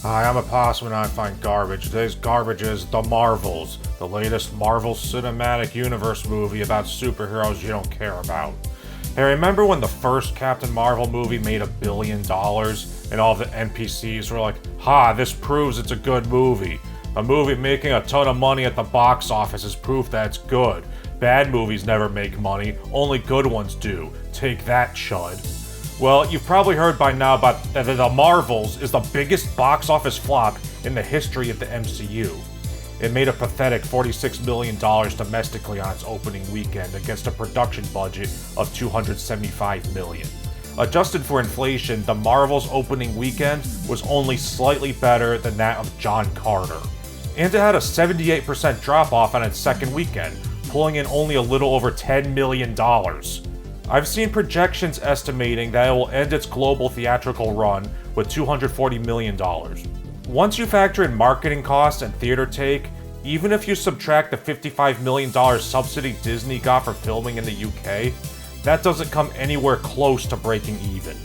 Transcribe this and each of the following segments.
Hi, I'm a Possum and I find garbage. Today's garbage is The Marvels, the latest Marvel Cinematic Universe movie about superheroes you don't care about. Hey, remember when the first Captain Marvel movie made $1 billion and all the NPCs were like, ha, this proves it's a good movie. A movie making a ton of money at the box office is proof that it's good. Bad movies never make money, only good ones do. Take that, chud. Well, you've probably heard by now about that The Marvels is the biggest box office flop in the history of the MCU. It made a pathetic $46 million domestically on its opening weekend against a production budget of $275 million. Adjusted for inflation, The Marvels opening weekend was only slightly better than that of John Carter. And it had a 78% drop-off on its second weekend, pulling in only a little over $10 million. I've seen projections estimating that it will end its global theatrical run with $240 million. Once you factor in marketing costs and theater take, even if you subtract the $55 million subsidy Disney got for filming in the UK, that doesn't come anywhere close to breaking even.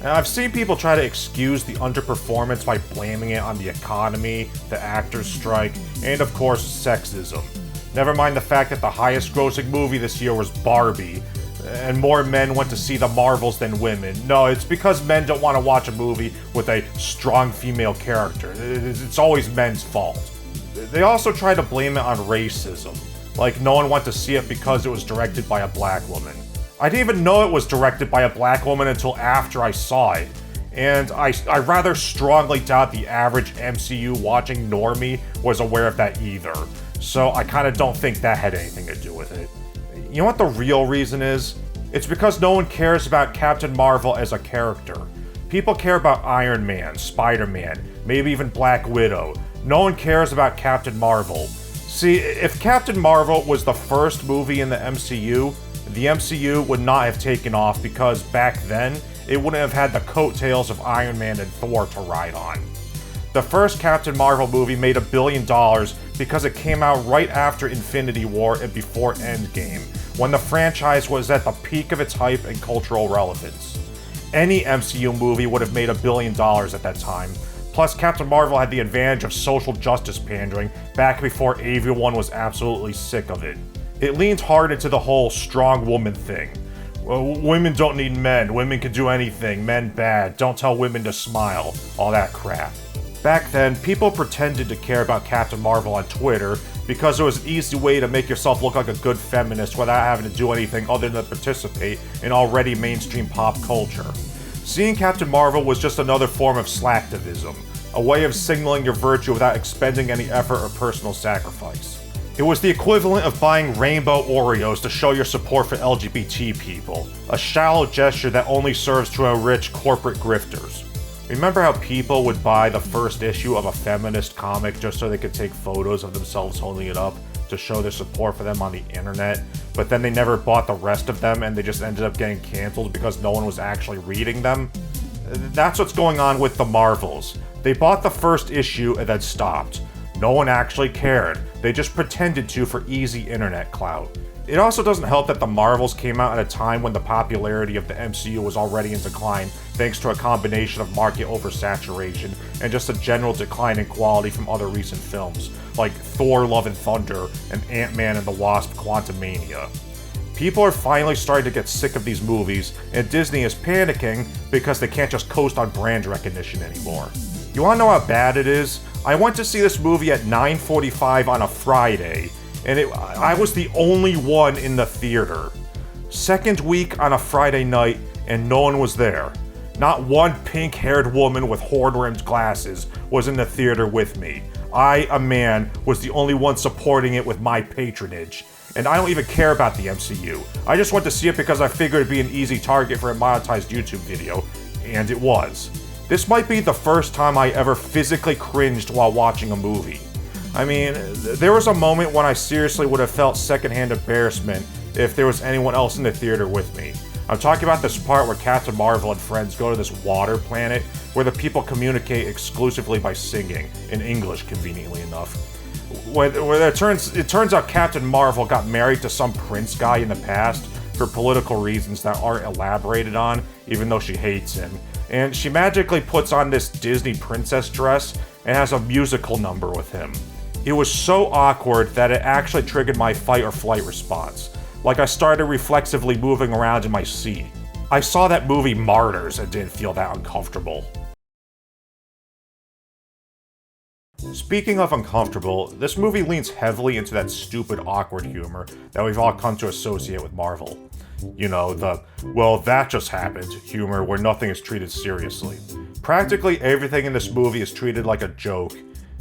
Now, I've seen people try to excuse the underperformance by blaming it on the economy, the actors' strike, and of course, sexism. Never mind the fact that the highest grossing movie this year was Barbie, and more men went to see The Marvels than women. No, it's because men don't want to watch a movie with a strong female character. It's always men's fault. They also try to blame it on racism, like no one went to see it because it was directed by a black woman. I didn't even know it was directed by a black woman until after I saw it, and I rather strongly doubt the average MCU watching normie was aware of that either, so I kinda don't think that had anything to do with it. You know what the real reason is? It's because no one cares about Captain Marvel as a character. People care about Iron Man, Spider-Man, maybe even Black Widow. No one cares about Captain Marvel. See, if Captain Marvel was the first movie in the MCU would not have taken off because back then, it wouldn't have had the coattails of Iron Man and Thor to ride on. The first Captain Marvel movie made $1 billion because it came out right after Infinity War and before Endgame, when the franchise was at the peak of its hype and cultural relevance. Any MCU movie would have made $1 billion at that time, plus Captain Marvel had the advantage of social justice pandering back before everyone was absolutely sick of it. It leaned hard into the whole strong woman thing. Well, women don't need men, women can do anything, men bad, don't tell women to smile, all that crap. Back then, people pretended to care about Captain Marvel on Twitter because it was an easy way to make yourself look like a good feminist without having to do anything other than participate in already mainstream pop culture. Seeing Captain Marvel was just another form of slacktivism, a way of signaling your virtue without expending any effort or personal sacrifice. It was the equivalent of buying rainbow Oreos to show your support for LGBT people, a shallow gesture that only serves to enrich corporate grifters. Remember how people would buy the first issue of a feminist comic just so they could take photos of themselves holding it up to show their support for them on the internet, but then they never bought the rest of them and they just ended up getting canceled because no one was actually reading them? That's what's going on with The Marvels. They bought the first issue and then stopped. No one actually cared. They just pretended to for easy internet clout. It also doesn't help that The Marvels came out at a time when the popularity of the MCU was already in decline thanks to a combination of market oversaturation and just a general decline in quality from other recent films, like Thor: Love and Thunder and Ant-Man and the Wasp: Quantumania. People are finally starting to get sick of these movies, and Disney is panicking because they can't just coast on brand recognition anymore. You wanna know how bad it is? I went to see this movie at 9:45 on a Friday, and I was the only one in the theater. Second week on a Friday night, and no one was there. Not one pink-haired woman with horn-rimmed glasses was in the theater with me. I, a man, was the only one supporting it with my patronage. And I don't even care about the MCU. I just went to see it because I figured it'd be an easy target for a monetized YouTube video, and it was. This might be the first time I ever physically cringed while watching a movie. I mean, there was a moment when I seriously would have felt secondhand embarrassment if there was anyone else in the theater with me. I'm talking about this part where Captain Marvel and friends go to this water planet where the people communicate exclusively by singing, in English conveniently enough. Where it turns out Captain Marvel got married to some prince guy in the past for political reasons that aren't elaborated on, even though she hates him. and she magically puts on this Disney princess dress and has a musical number with him. It was so awkward that it actually triggered my fight or flight response. Like I started reflexively moving around in my seat. I saw that movie Martyrs and didn't feel that uncomfortable. Speaking of uncomfortable, this movie leans heavily into that stupid awkward humor that we've all come to associate with Marvel. You know, the, well, that just happened humor where nothing is treated seriously. Practically everything in this movie is treated like a joke,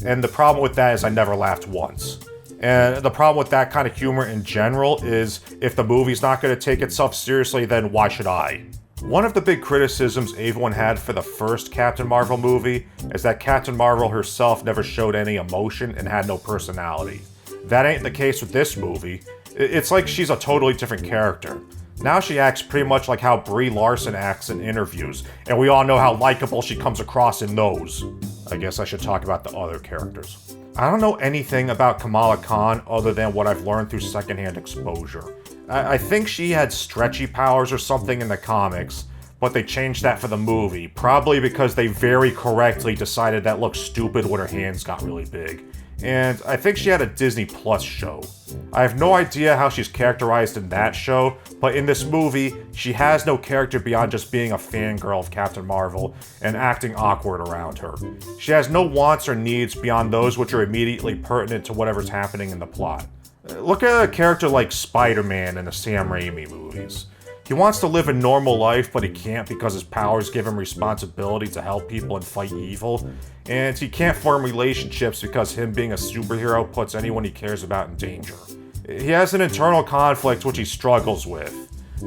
and the problem with that is I never laughed once. And the problem with that kind of humor in general is if the movie's not going to take itself seriously, then why should I? One of the big criticisms everyone had for the first Captain Marvel movie is that Captain Marvel herself never showed any emotion and had no personality. That ain't the case with this movie. It's like she's a totally different character. Now she acts pretty much like how Brie Larson acts in interviews, and we all know how likable she comes across in those. I guess I should talk about the other characters. I don't know anything about Kamala Khan other than what I've learned through secondhand exposure. I think she had stretchy powers or something in the comics, but they changed that for the movie, probably because they very correctly decided that looked stupid when her hands got really big. And I think she had a Disney Plus show. I have no idea how she's characterized in that show, but in this movie, she has no character beyond just being a fangirl of Captain Marvel and acting awkward around her. She has no wants or needs beyond those which are immediately pertinent to whatever's happening in the plot. Look at a character like Spider-Man in the Sam Raimi movies. He wants to live a normal life, but he can't because his powers give him responsibility to help people and fight evil. And he can't form relationships because him being a superhero puts anyone he cares about in danger. He has an internal conflict which he struggles with.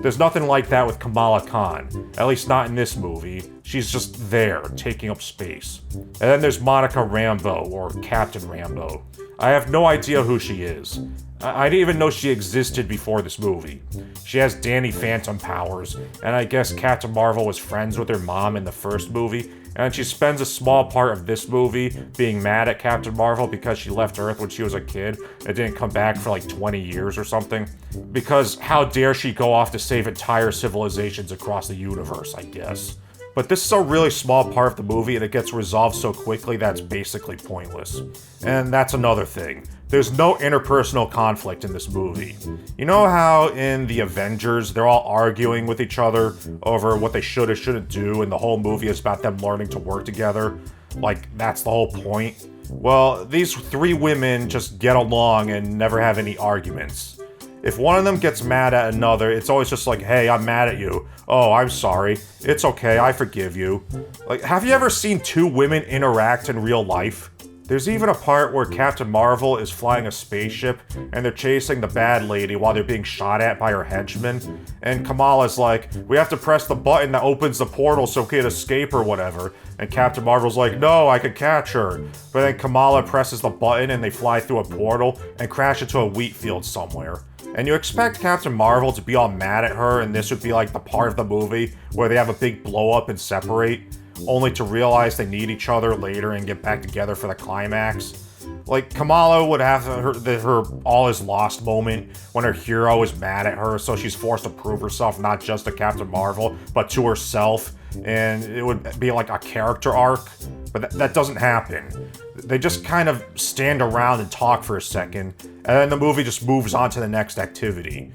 There's nothing like that with Kamala Khan, at least not in this movie. She's just there, taking up space. And then there's Monica Rambeau, or Captain Rambeau. I have no idea who she is. I didn't even know she existed before this movie. She has Danny Phantom powers, and I guess Captain Marvel was friends with her mom in the first movie, and she spends a small part of this movie being mad at Captain Marvel because she left Earth when she was a kid and didn't come back for like 20 years or something. Because how dare she go off to save entire civilizations across the universe, I guess. But this is a really small part of the movie and it gets resolved so quickly that it's basically pointless. And that's another thing. There's no interpersonal conflict in this movie. You know how in the Avengers, they're all arguing with each other over what they should or shouldn't do, and the whole movie is about them learning to work together? Like, that's the whole point? Well, these three women just get along and never have any arguments. If one of them gets mad at another, it's always just like, hey, I'm mad at you. Oh, I'm sorry. It's okay, I forgive you. Like, have you ever seen two women interact in real life? There's even a part where Captain Marvel is flying a spaceship and they're chasing the bad lady while they're being shot at by her henchmen. And Kamala's like, we have to press the button that opens the portal so we can escape or whatever. And Captain Marvel's like, no, I could catch her. But then Kamala presses the button and they fly through a portal and crash into a wheat field somewhere. And you expect Captain Marvel to be all mad at her, and this would be like the part of the movie where they have a big blow up and separate, only to realize they need each other later and get back together for the climax. Like, Kamala would have her all is lost moment when her hero is mad at her, so she's forced to prove herself not just to Captain Marvel, but to herself, and it would be like a character arc, but that doesn't happen. They just kind of stand around and talk for a second, and then the movie just moves on to the next activity.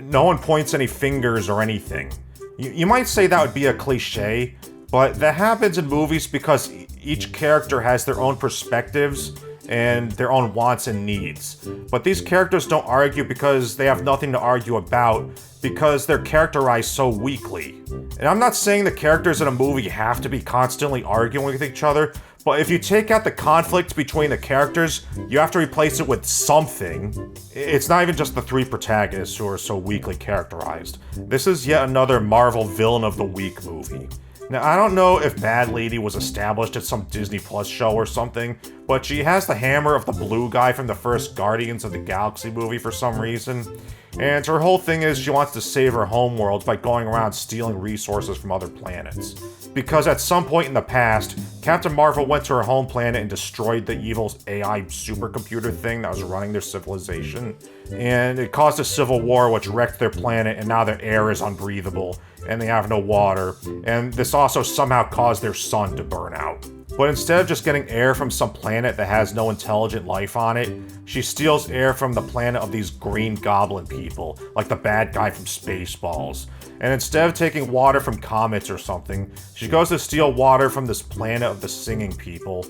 No one points any fingers or anything. You might say that would be a cliche, but that happens in movies because each character has their own perspectives and their own wants and needs. But these characters don't argue because they have nothing to argue about, because they're characterized so weakly. And I'm not saying the characters in a movie have to be constantly arguing with each other, but if you take out the conflict between the characters, you have to replace it with something. It's not even just the three protagonists who are so weakly characterized. This is yet another Marvel Villain of the Week movie. Now, I don't know if Bad Lady was established at some Disney Plus show or something, but she has the hammer of the blue guy from the first Guardians of the Galaxy movie for some reason. and her whole thing is she wants to save her homeworld by going around stealing resources from other planets. Because at some point in the past, Captain Marvel went to her home planet and destroyed the evil AI supercomputer thing that was running their civilization, and it caused a civil war which wrecked their planet, and now their air is unbreathable, and they have no water, and this also somehow caused their sun to burn out. But instead of just getting air from some planet that has no intelligent life on it, she steals air from the planet of these green goblin people, like the bad guy from Spaceballs. And instead of taking water from comets or something, she goes to steal water from this planet of the singing people.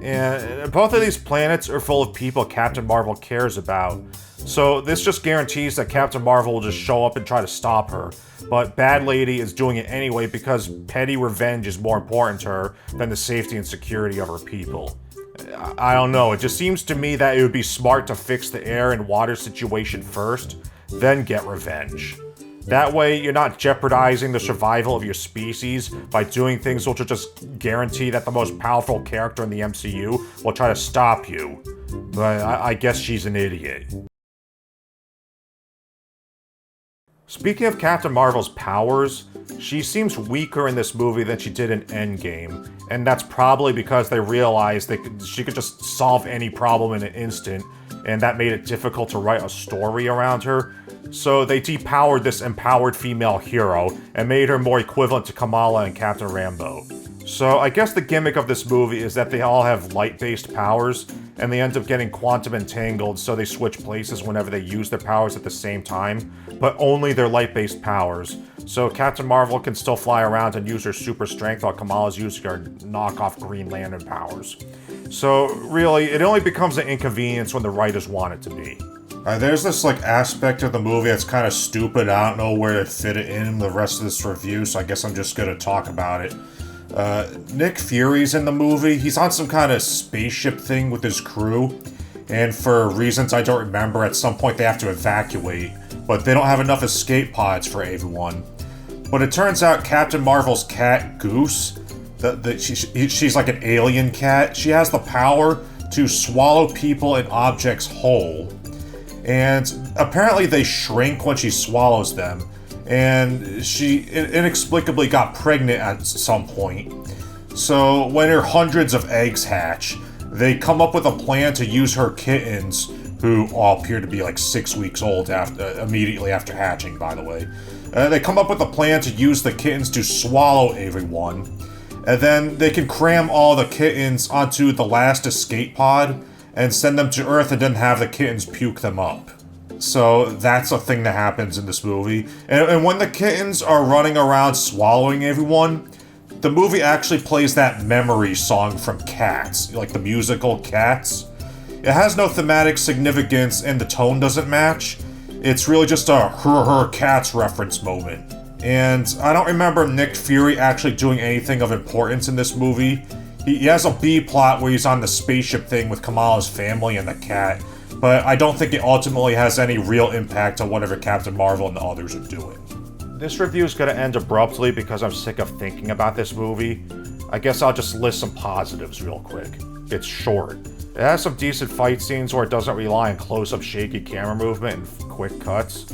And both of these planets are full of people Captain Marvel cares about. So this just guarantees that Captain Marvel will just show up and try to stop her. But Bad Lady is doing it anyway because petty revenge is more important to her than the safety and security of her people. I don't know, it just seems to me that it would be smart to fix the air and water situation first, then get revenge. That way, you're not jeopardizing the survival of your species by doing things which will just guarantee that the most powerful character in the MCU will try to stop you. But I guess she's an idiot. Speaking of Captain Marvel's powers, she seems weaker in this movie than she did in Endgame, and that's probably because they realized she could just solve any problem in an instant, and that made it difficult to write a story around her. So they depowered this empowered female hero and made her more equivalent to Kamala and Captain Rambeau. So I guess the gimmick of this movie is that they all have light-based powers, and they end up getting quantum entangled, so they switch places whenever they use their powers at the same time, but only their light-based powers. So Captain Marvel can still fly around and use her super strength while Kamala's using her knockoff Green Lantern powers. So really, it only becomes an inconvenience when the writers want it to be. There's this aspect of the movie that's kind of stupid. I don't know where to fit it in the rest of this review, so I guess I'm just gonna talk about it. Nick Fury's in the movie. He's on some kind of spaceship thing with his crew, and for reasons I don't remember, at some point they have to evacuate, but they don't have enough escape pods for everyone. But it turns out Captain Marvel's cat, Goose, she's like an alien cat. She has the power to swallow people and objects whole. And apparently they shrink when she swallows them. And she inexplicably got pregnant at some point. So when her hundreds of eggs hatch, they come up with a plan to use her kittens, who all appear to be 6 weeks old immediately after hatching, by the way. They come up with a plan to use the kittens to swallow everyone. And then they can cram all the kittens onto the last escape pod and send them to Earth and then have the kittens puke them up. So that's a thing that happens in this movie. And when the kittens are running around swallowing everyone, the movie actually plays that memory song from Cats, the musical Cats. It has no thematic significance and the tone doesn't match. It's really just a her Cats reference moment. And I don't remember Nick Fury actually doing anything of importance in this movie. He has a B-plot where he's on the spaceship thing with Kamala's family and the cat, but I don't think it ultimately has any real impact on whatever Captain Marvel and the others are doing. This review is going to end abruptly because I'm sick of thinking about this movie. I guess I'll just list some positives real quick. It's short. It has some decent fight scenes where it doesn't rely on close-up shaky camera movement and quick cuts,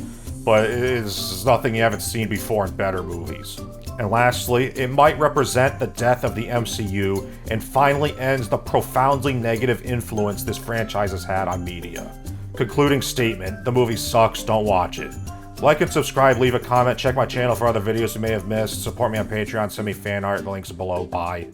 but it is nothing you haven't seen before in better movies. And lastly, it might represent the death of the MCU and finally ends the profoundly negative influence this franchise has had on media. Concluding statement, the movie sucks, don't watch it. Like and subscribe, leave a comment, check my channel for other videos you may have missed, support me on Patreon, send me fan art, the links below, bye.